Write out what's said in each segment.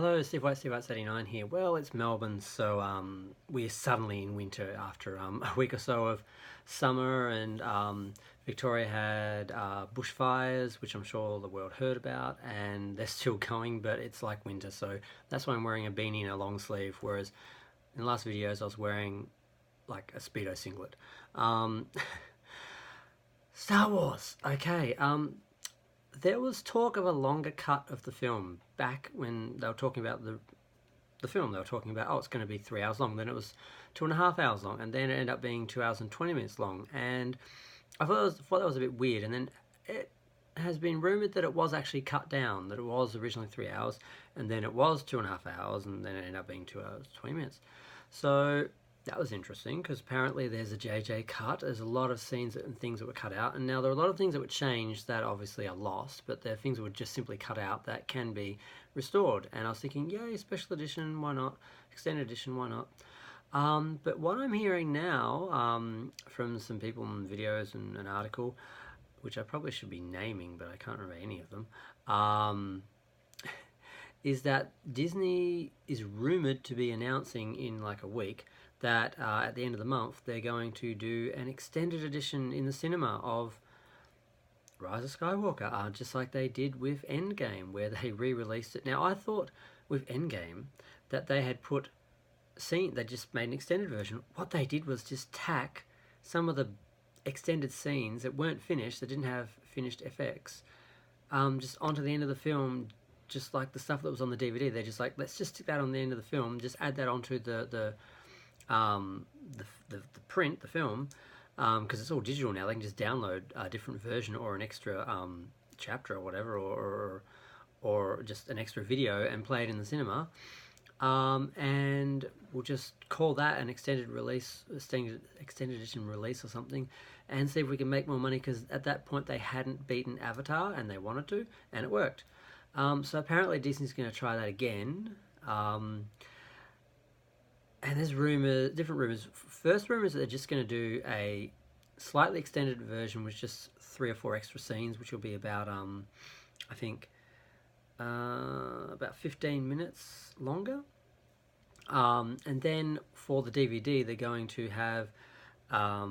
Hello, Steve White, Steve White 89 here. Well, it's Melbourne, so we're suddenly in winter after a week or so of summer, and Victoria had bushfires, which I'm sure the world heard about, and they're still going, but it's like winter, so that's why I'm wearing a beanie and a long sleeve, whereas in the last videos I was wearing like a Speedo singlet. Um, Star Wars, okay. There was talk of a longer cut of the film back when they were talking about the film. They were talking about, oh, it's going to be 3 hours long. Then it was 2.5 hours long, and then it ended up being 2 hours and 20 minutes long. And I thought that was a bit weird. And then it has been rumored that it was actually cut down. That it was originally 3 hours, and then it was 2.5 hours, and then it ended up being 2 hours 20 minutes. So that was interesting because apparently there's a JJ cut. There's a lot of scenes and things that were cut out, and now there are a lot of things that were changed that obviously are lost, but there are things that were just simply cut out that can be restored. And I was thinking, yay, special edition, why not? Extended edition, why not? But what I'm hearing now from some people in videos and an article, which I probably should be naming, but I can't remember any of them, is that Disney is rumored to be announcing in like a week that at the end of the month they're going to do an extended edition in the cinema of Rise of Skywalker, just like they did with Endgame, where they re-released it. Now I thought with Endgame that they had they just made an extended version. What they did was just tack some of the extended scenes that weren't finished, that didn't have finished FX, just onto the end of the film, just like the stuff that was on the DVD. They're just like, let's just stick that on the end of the film, just add that onto the print, the film, because it's all digital now. They can just download a different version or an extra chapter or whatever, or just an extra video and play it in the cinema. And we'll just call that an extended release, extended edition release or something, and see if we can make more money, because at that point they hadn't beaten Avatar and they wanted to, and it worked. So apparently Disney's going to try that again. And there's different rumors. First rumor is that they're just going to do a slightly extended version with just 3 or 4 extra scenes, which will be about, I think, about 15 minutes longer. And then for the DVD, they're going to have a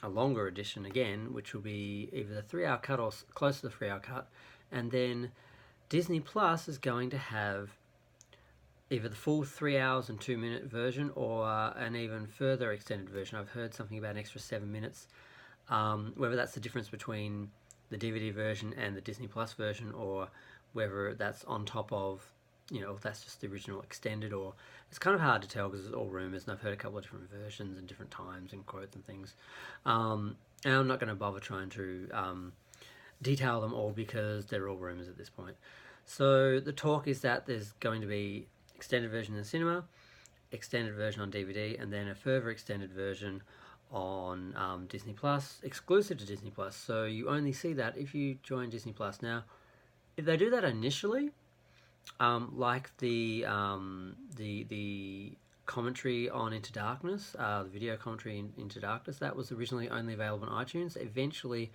longer edition again, which will be either the 3 hour cut or close to the 3 hour cut. And then Disney Plus is going to have either the full 3 hours and 2 minute version or an even further extended version. I've heard something about an extra 7 minutes. Whether that's the difference between the DVD version and the Disney Plus version, or whether that's on top of, if that's just the original extended, or it's kind of hard to tell because it's all rumors, and I've heard a couple of different versions and different times and quotes and things. And I'm not going to bother trying to detail them all because they're all rumors at this point. So the talk is that there's going to be extended version in the cinema, extended version on DVD, and then a further extended version on Disney Plus, exclusive to Disney Plus. So you only see that if you join Disney Plus. Now, if they do that initially, like the commentary on Into Darkness, the video commentary in Into Darkness, that was originally only available on iTunes. Eventually,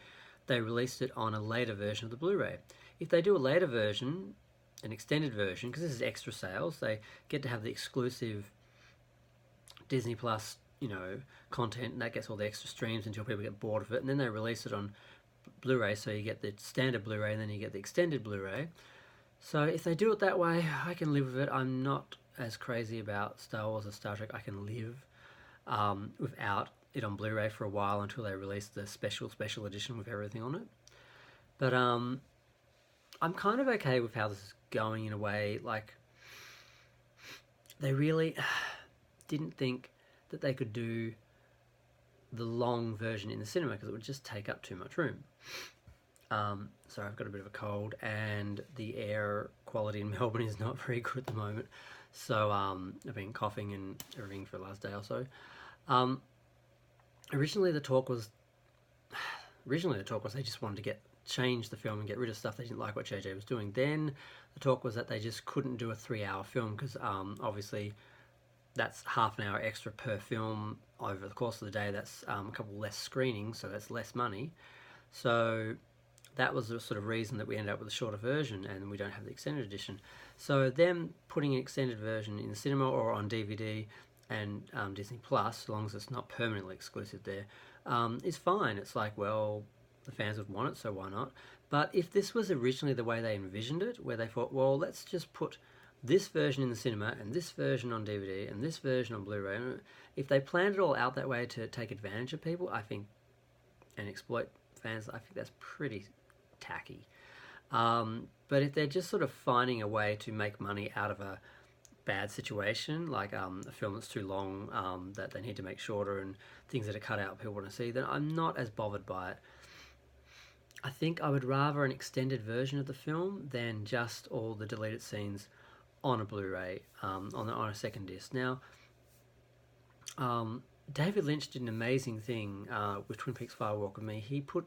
they released it on a later version of the Blu-ray. If they do a later version, an extended version, because this is extra sales, they get to have the exclusive Disney Plus, content, and that gets all the extra streams until people get bored of it, and then they release it on Blu-ray, so you get the standard Blu-ray and then you get the extended Blu-ray. So if they do it that way, I can live with it. I'm not as crazy about Star Wars or Star Trek. I can live without it on Blu-ray for a while until they release the special edition with everything on it. But I'm kind of okay with how this is going in a way. Like, they really didn't think that they could do the long version in the cinema because it would just take up too much room. Sorry, I've got a bit of a cold, and the air quality in Melbourne is not very good at the moment. So I've been coughing and everything for the last day or so. Originally the talk was they just wanted to change the film and get rid of stuff they didn't like what JJ was doing. Then the talk was that they just couldn't do a 3 hour film because obviously that's half an hour extra per film over the course of the day. That's a couple less screenings, so that's less money. So that was the sort of reason that we ended up with a shorter version and we don't have the extended edition. So them putting an extended version in the cinema or on DVD and Disney Plus, as long as it's not permanently exclusive there, is fine. It's like, well, the fans would want it, so why not? But if this was originally the way they envisioned it, where they thought, well, let's just put this version in the cinema and this version on DVD and this version on Blu-ray, if they planned it all out that way to take advantage of people, I think, and exploit fans, I think that's pretty tacky. But if they're just sort of finding a way to make money out of a bad situation, like a film that's too long, that they need to make shorter, and things that are cut out people want to see, then I'm not as bothered by it. I think I would rather an extended version of the film than just all the deleted scenes on a Blu-ray, on a second disc. Now, David Lynch did an amazing thing with Twin Peaks Fire Walk with Me. He put,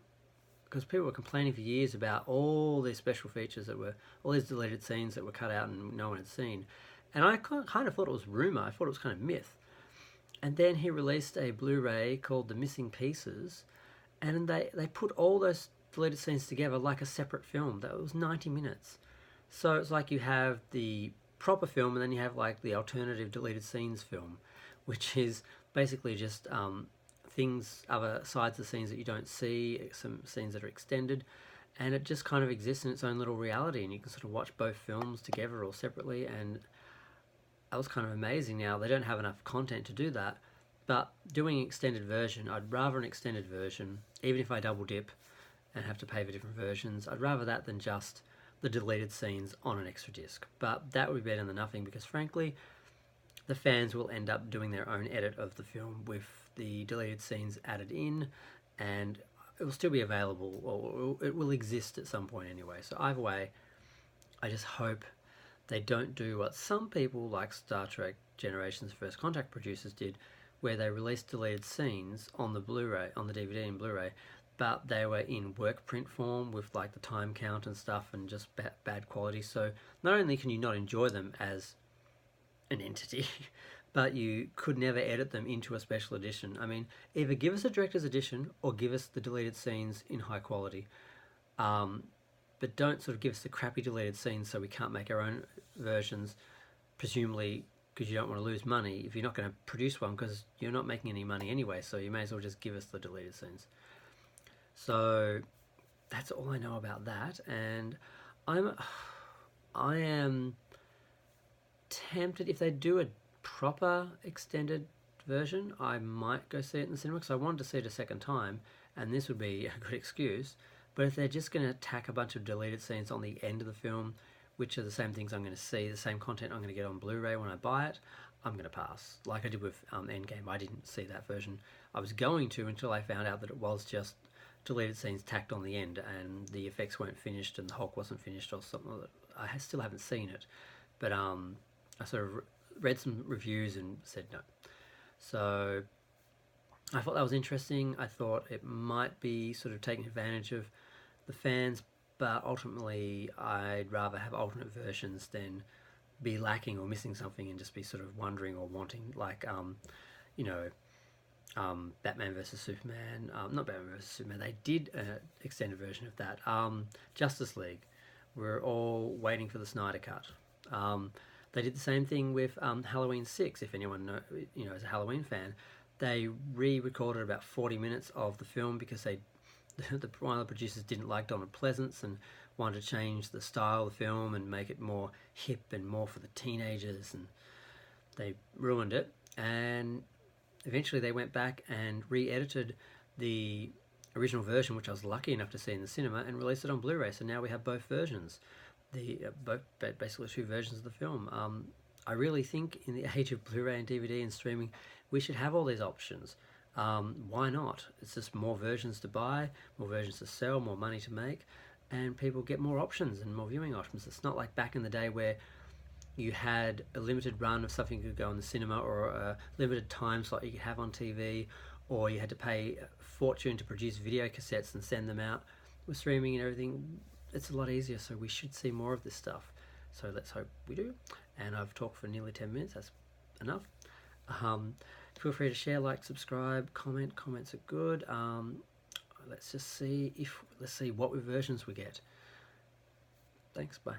because people were complaining for years about all these special features that were, all these deleted scenes that were cut out and no one had seen. And I kind of thought it was rumour, I thought it was kind of myth. And then he released a Blu-ray called The Missing Pieces, and they put all those deleted scenes together like a separate film. That was 90 minutes. So it's like you have the proper film and then you have like the alternative deleted scenes film, which is basically just things, other sides of scenes that you don't see, some scenes that are extended, and it just kind of exists in its own little reality, and you can sort of watch both films together or separately, and that was kind of amazing. Now, they don't have enough content to do that, but doing an extended version, I'd rather an extended version, even if I double dip and have to pay for different versions, I'd rather that than just the deleted scenes on an extra disc. But that would be better than nothing, because frankly, the fans will end up doing their own edit of the film with the deleted scenes added in, and it will still be available, or it will exist at some point anyway. So either way, I just hope they don't do what some people like Star Trek Generations First Contact producers did, where they released deleted scenes on the Blu-ray, on the DVD and Blu-ray, but they were in work print form with like the time count and stuff, and just bad quality. So not only can you not enjoy them as an entity, but you could never edit them into a special edition. I mean, either give us a director's edition or give us the deleted scenes in high quality. But don't sort of give us the crappy deleted scenes so we can't make our own versions, presumably because you don't want to lose money if you're not going to produce one, because you're not making any money anyway, so you may as well just give us the deleted scenes. So that's all I know about that, and I am tempted, if they do a proper extended version, I might go see it in the cinema, because I wanted to see it a second time, and this would be a good excuse. But if they're just going to tack a bunch of deleted scenes on the end of the film, which are the same things I'm going to see, the same content I'm going to get on Blu-ray when I buy it, I'm going to pass. Like I did with Endgame, I didn't see that version. I was going to, until I found out that it was just deleted scenes tacked on the end, and the effects weren't finished and the Hulk wasn't finished or something. I still haven't seen it, but I sort of read some reviews and said no. So I thought that was interesting. I thought it might be sort of taking advantage of the fans, but ultimately I'd rather have alternate versions than be lacking or missing something and just be sort of wondering or wanting, like Batman vs Superman, not Batman vs Superman, they did an extended version of that. Justice League, we're all waiting for the Snyder Cut. They did the same thing with Halloween 6, if anyone is a Halloween fan. They re-recorded about 40 minutes of the film because one of the producers didn't like Donald Pleasance and wanted to change the style of the film and make it more hip and more for the teenagers, and they ruined it. And eventually they went back and re-edited the original version, which I was lucky enough to see in the cinema, and released it on Blu-ray. So now we have both versions, basically two versions of the film. I really think in the age of Blu-ray and DVD and streaming, we should have all these options. Why not? It's just more versions to buy, more versions to sell, more money to make, and people get more options and more viewing options. It's not like back in the day where you had a limited run of something you could go in the cinema, or a limited time slot you could have on TV, or you had to pay a fortune to produce video cassettes and send them out. With streaming and everything, it's a lot easier, so we should see more of this stuff. So let's hope we do. And I've talked for nearly 10 minutes, that's enough. Feel free to share, like, subscribe, comment. Comments are good. let's just see if let's see what versions we get. Thanks, bye.